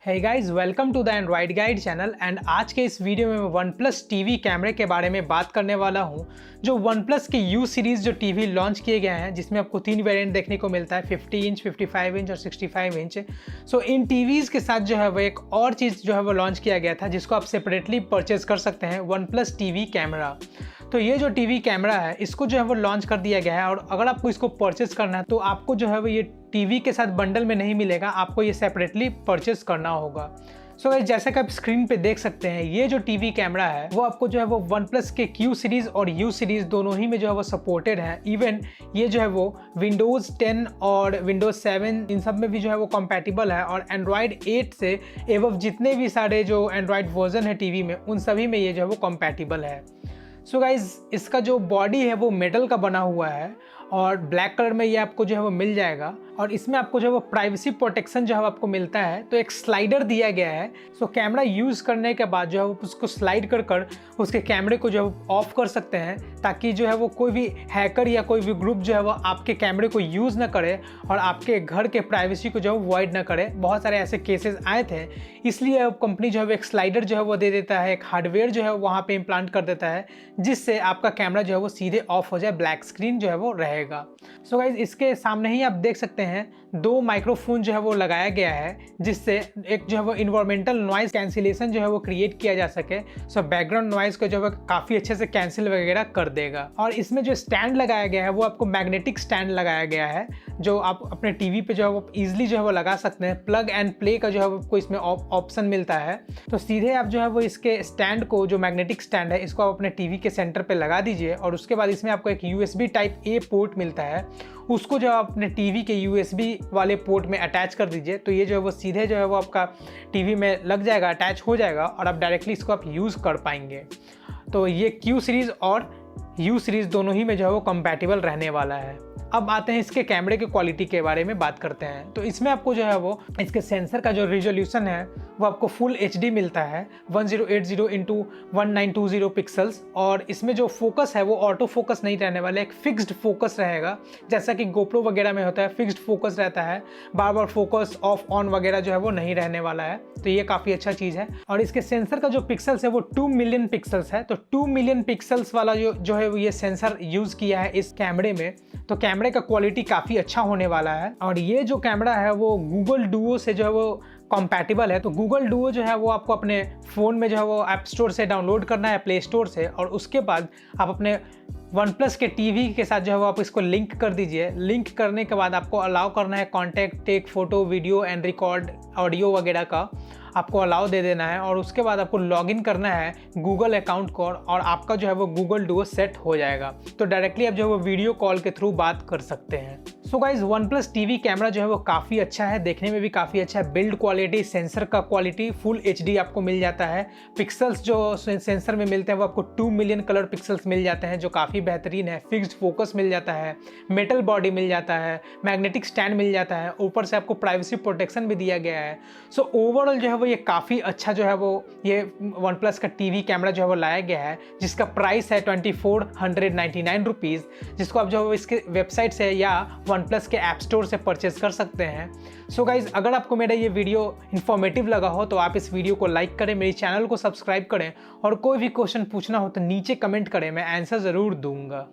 Hey guys, welcome to the Android guide channel. And आज के इस वीडियो में मैं OnePlus टीवी कैमरे के बारे में बात करने वाला हूं। जो OnePlus के U सीरीज़ जो टीवी लॉन्च किए गए हैं, जिसमें आपको 3 वेरिएंट देखने को मिलता है, 50 इंच, 55 इंच और 65 इंच। सो इन टीवीज़ के साथ जो है वो एक और चीज़ जो है वो लॉन्च किया गया था, जिसको आप सेपरेटली परचेज कर सकते हैं, OnePlus टीवी कैमरा। तो ये जो टीवी कैमरा है, इसको जो है वो लॉन्च कर दिया गया है। और अगर आपको इसको परचेज करना है तो आपको जो है वो ये टीवी के साथ बंडल में नहीं मिलेगा, आपको ये सेपरेटली परचेज करना होगा। सो गाइस, जैसे कि आप स्क्रीन पे देख सकते हैं, ये जो टीवी कैमरा है वो आपको जो है वो OnePlus के Q सीरीज़ और U सीरीज़ दोनों ही में जो है वो सपोर्टेड है। इवन ये जो है वो Windows 10 और Windows 7 इन सब में भी जो है वो compatible है। और Android 8 से एवं जितने भी सारे जो Android वर्जन है टीवी में, उन सभी में ये जो है वो compatible है। सो गाइज, इसका जो बॉडी है वो मेटल का बना हुआ है और ब्लैक कलर में ये आपको जो है वो मिल जाएगा। और इसमें आपको जो है वो प्राइवेसी प्रोटेक्शन जो है आपको मिलता है। तो एक स्लाइडर दिया गया है। सो कैमरा यूज़ करने के बाद जो है वो उसको स्लाइड कर कर उसके कैमरे को जो है ऑफ कर सकते हैं, ताकि जो है वो कोई भी हैकर या कोई भी ग्रुप जो है वो आपके कैमरे को यूज़ ना करे और आपके घर के प्राइवेसी को जो है वॉइड ना करे। बहुत सारे ऐसे केसेस आए थे, इसलिए अब कंपनी जो है वो एक स्लाइडर जो है वो दे देता है, एक हार्डवेयर जो है वहाँ पे इम्प्लांट कर देता है, जिससे आपका कैमरा जो है वो सीधे ऑफ हो जाए, ब्लैक स्क्रीन जो है वो रहेगा। सो गाइज, इसके सामने ही आप देख सकते हैं 2 माइक्रोफोन जो है वो लगाया गया है, जिससे एक जो है वो इन्वायरमेंटल नॉइज कैंसिलेशन जो है वो क्रिएट किया जा सके। सो बैकग्राउंड नॉइज को जो है काफ़ी अच्छे से कैंसिल वगैरह कर देगा। और इसमें जो स्टैंड लगाया गया है वो आपको मैग्नेटिक स्टैंड लगाया गया है, जो आप अपने टीवी पे जो है वो ईजिली जो है वो लगा सकते हैं। प्लग एंड प्ले का जो है वो इसमें ऑप्शन मिलता है। तो सीधे आप जो है वो इसके स्टैंड को, जो मैग्नेटिक स्टैंड है, इसको आप अपने टीवी के सेंटर पे लगा दीजिए। और उसके बाद इसमें आपको एक USB टाइप A पोर्ट मिलता है, उसको जो आप अपने टीवी के USB वाले पोर्ट में अटैच कर दीजिए। तो ये जो है वो सीधे जो है वो आपका टीवी में लग जाएगा, अटैच हो जाएगा और आप डायरेक्टली इसको आप यूज़ कर पाएंगे। तो ये Q सीरीज़ और U सीरीज़ दोनों ही में जो है वो कंपैटिबल रहने वाला है। अब आते हैं इसके कैमरे की क्वालिटी के बारे में बात करते हैं। तो इसमें आपको जो है वो इसके सेंसर का जो रिजोल्यूशन है वो आपको फुल HD मिलता है, 1080x1920 पिक्सल्स। और इसमें जो फोकस है वो ऑटो फोकस नहीं रहने वाला, एक फिक्स्ड फोकस रहेगा, जैसा कि GoPro वगैरह में होता है, फिक्स्ड फोकस रहता है, बार बार फोकस ऑफ ऑन वगैरह जो है वो नहीं रहने वाला है। तो ये काफ़ी अच्छा चीज़ है। और इसके सेंसर का जो पिक्सल्स है वो 2 मिलियन पिक्सल्स है। तो 2 मिलियन पिक्सल्स वाला जो है वो ये सेंसर यूज़ किया है इस कैमरे में। तो कैमरे का क्वालिटी काफ़ी अच्छा होने वाला है। और ये जो कैमरा है वो Google Duo से जो है वो कंपैटिबल है। तो Google Duo जो है वो आपको अपने फ़ोन में जो है वो ऐप स्टोर से डाउनलोड करना है, प्ले स्टोर से। और उसके बाद आप अपने OnePlus के टीवी के साथ जो है वो आप इसको लिंक कर दीजिए। लिंक करने के बाद आपको अलाउ करना है contact, take photo, video and record audio वगैरह का आपको अलाउ दे देना है। और उसके बाद आपको लॉगिन करना है गूगल अकाउंट को, और आपका जो है वो Google Duo सेट हो जाएगा। तो डायरेक्टली आप जो है वो वीडियो कॉल के थ्रू बात कर सकते हैं। So guys, OnePlus TV camera जो है वो काफ़ी अच्छा है, देखने में भी काफ़ी अच्छा है। बिल्ड क्वालिटी, सेंसर का क्वालिटी फुल HD आपको मिल जाता है। पिक्सल्स जो सेंसर में मिलते हैं वो आपको 2 मिलियन कलर पिक्सल्स मिल जाते हैं, जो काफ़ी बेहतरीन है। फिक्स्ड फोकस मिल जाता है, मेटल बॉडी मिल जाता है, मैग्नेटिक स्टैंड मिल जाता है, ऊपर से आपको प्राइवेसी प्रोटेक्शन भी दिया गया है। सो ओवरऑल जो है वो ये काफ़ी अच्छा जो है वो ये OnePlus का टीवी कैमरा जो है वो लाया गया है, जिसका प्राइस है 2499 रुपीज़, जिसको आप जो है इसके वेबसाइट से या OnePlus के ऐप स्टोर से परचेज कर सकते हैं। सो गाइज, अगर आपको मेरा ये वीडियो इन्फॉर्मेटिव लगा हो तो आप इस वीडियो को लाइक करें, मेरे चैनल को सब्सक्राइब करें, और कोई भी क्वेश्चन पूछना हो तो नीचे कमेंट करें, मैं आंसर ज़रूर दूंगा।